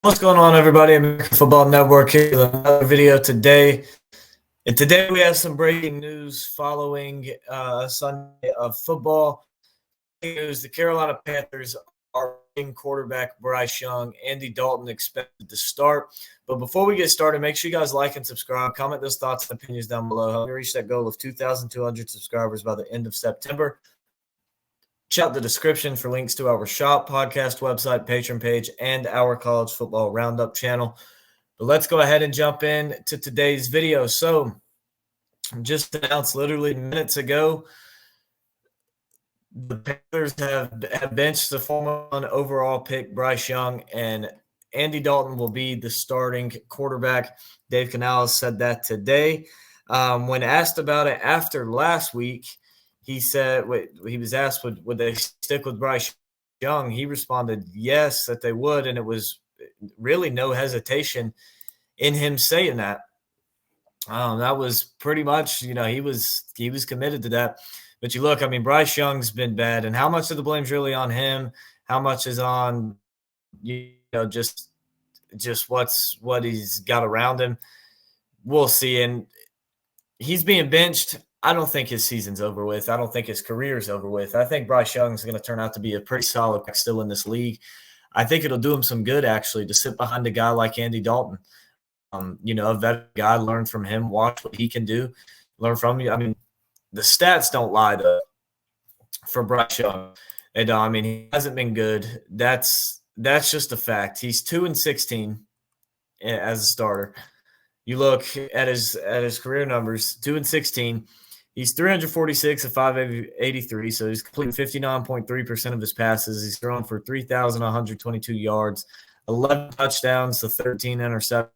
What's going on, everybody? American Football Network here with another video today. And today we have some breaking news following Sunday of football. News: the Carolina Panthers are in quarterback Bryce Young. Andy Dalton expected to start. But before we get started, make sure you guys like and subscribe. Comment those thoughts and opinions down below. Help me reach that goal of 2,200 subscribers by the end of September. Check out the description for links to our shop, podcast website, Patreon page, and our college football roundup channel. But let's go ahead and jump in to today's video. So, just announced literally minutes ago, the Panthers have benched the former overall pick, Bryce Young, and Andy Dalton will be the starting quarterback. Dave Canales said that today. When asked about it after last week, he said, he was asked, would they stick with Bryce Young? He responded, yes, that they would. And it was really no hesitation in him saying that. That was pretty much, he was committed to that. But you look, Bryce Young's been bad. And how much of the blame's really on him? How much is on, just what he's got around him? We'll see. And he's being benched. I don't think his season's over with. I don't think his career's over with. I think Bryce Young's going to turn out to be a pretty solid back still in this league. I think it'll do him some good, actually, to sit behind a guy like Andy Dalton. A veteran guy, learn from him, watch what he can do, learn from you. The stats don't lie, though, for Bryce Young. And, he hasn't been good. That's just a fact. He's 2-16 as a starter. You look at his career numbers, 2-16. He's 346 of 583, so he's completing 59.3% of his passes. He's thrown for 3,122 yards, 11 touchdowns to 13 interceptions.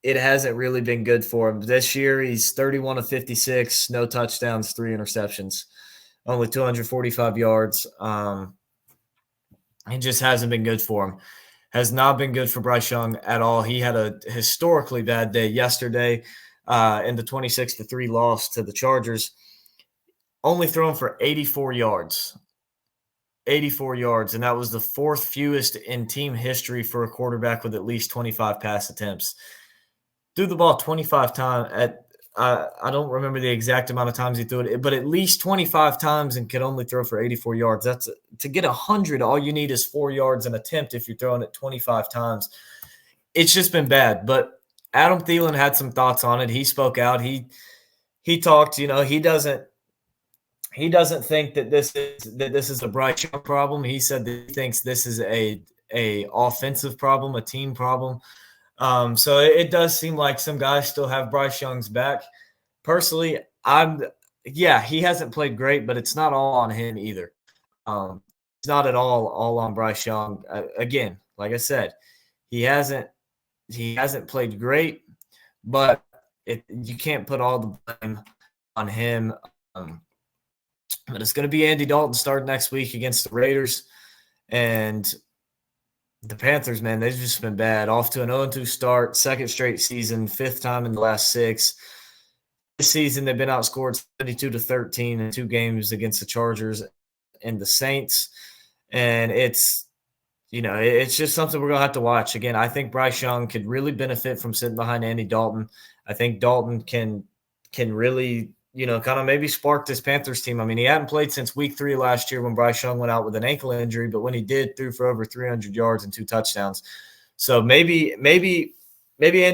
It hasn't really been good for him. This year, he's 31 of 56, no touchdowns, 3 interceptions, only 245 yards. It just hasn't been good for him. Has not been good for Bryce Young at all. He had a historically bad day yesterday in the 26-3 loss to the Chargers. Only thrown for 84 yards. 84 yards, and that was the fourth fewest in team history for a quarterback with at least 25 pass attempts. Threw the ball 25 times I don't remember the exact amount of times he threw it, but at least 25 times and could only throw for 84 yards. That's to get 100, all you need is 4 yards an attempt if you're throwing it 25 times. It's just been bad. But Adam Thielen had some thoughts on it. He spoke out. He talked, he doesn't think that this is a Bryce Young problem. He said that he thinks this is a offensive problem, a team problem. So it does seem like some guys still have Bryce Young's back. Personally, he hasn't played great, but it's not all on him either. It's not at all on Bryce Young. Again, like I said, he hasn't played great, but you can't put all the blame on him. But it's going to be Andy Dalton starting next week against the Raiders. And the Panthers, man, they've just been bad. Off to an 0-2 start, second straight season, fifth time in the last 6. This season, they've been outscored 72-13 in 2 games against the Chargers and the Saints. And it's just something we're going to have to watch. Again, I think Bryce Young could really benefit from sitting behind Andy Dalton. I think Dalton can really – kind of maybe spark this Panthers team. He hadn't played since week 3 last year when Bryce Young went out with an ankle injury, but when he did, threw for over 300 yards and 2 touchdowns. So maybe Andy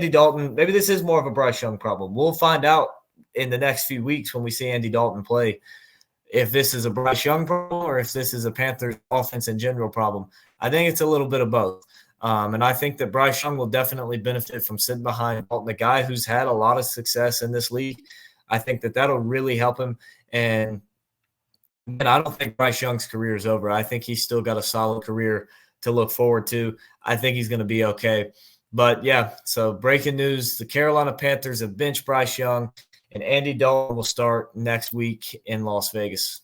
Dalton, maybe this is more of a Bryce Young problem. We'll find out in the next few weeks when we see Andy Dalton play if this is a Bryce Young problem or if this is a Panthers offense in general problem. I think it's a little bit of both. And I think that Bryce Young will definitely benefit from sitting behind Dalton, the guy who's had a lot of success in this league. I think that'll really help him. And I don't think Bryce Young's career is over. I think he's still got a solid career to look forward to. I think he's going to be okay. But, yeah, so breaking news, the Carolina Panthers have benched Bryce Young, and Andy Dalton will start next week in Las Vegas.